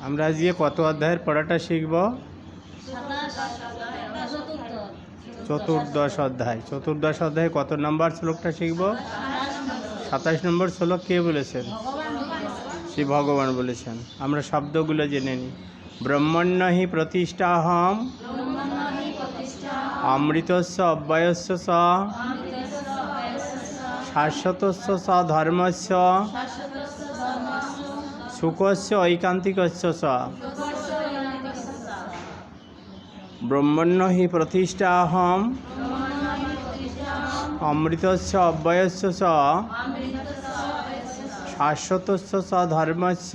আমরা আজকে কত অধ্যায়ের পড়াটা শিখব? চতুর্দশ অধ্যায়। চতুর্দশ অধ্যায়ে কত নম্বর শ্লোকটা শিখব? 27 নম্বর শ্লোক কে বলেছেন? শ্রী ভগবান বলেছেন। আমরা শব্দগুলো জেনে নিই। ব্রহ্মণ্য হি প্রতিষ্ঠাহম অমৃতস্য অব্যয়স্য স শাশ্বতস্য স ধর্মস্য সুখস্য ঐকান্তিকস্য স। ব্রহ্মণ্য হি প্রতিষ্ঠাহম অমৃতস্য অব্যয়স্য স শাশ্বতস্য স ধর্মস্য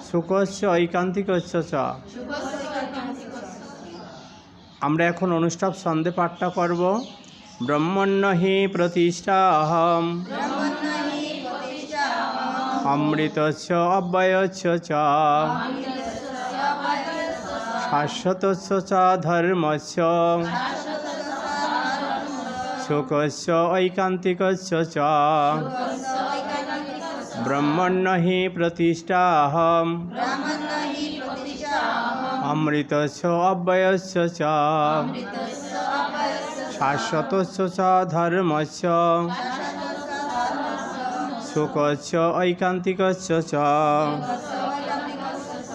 সুখস্য ঐকান্তিকস্য স। আমরা এখন অনুষ্ঠব ছন্দে পাঠটা করব। ব্রহ্মণ্য হি প্রতিষ্ঠাহম অমৃতস্য অব্যয়স্য চ শাশ্বতস্য চ ধর্মস্য সুখস্য ঐকান্তিকস্য চ। ব্রহ্মণ্য হি প্রতিষ্ঠাহম অমৃতস্য অব্যয়স্য চ শাশ্বতস্য চ ধর্মস্য সুখস্য ঐকান্তিকস্য চ।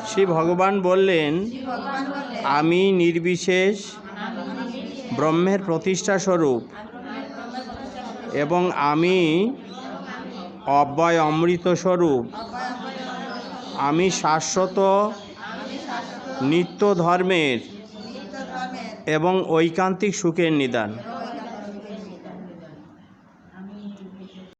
শ্রী ভগবান বললেন, আমি নির্বিশেষ ব্রহ্মের প্রতিষ্ঠা স্বরূপ এবং আমি অব্যয় অমৃত স্বরূপ। আমি শাশ্বত নিত্য ধর্মের এবং ঐকান্তিক সুখের নিদান।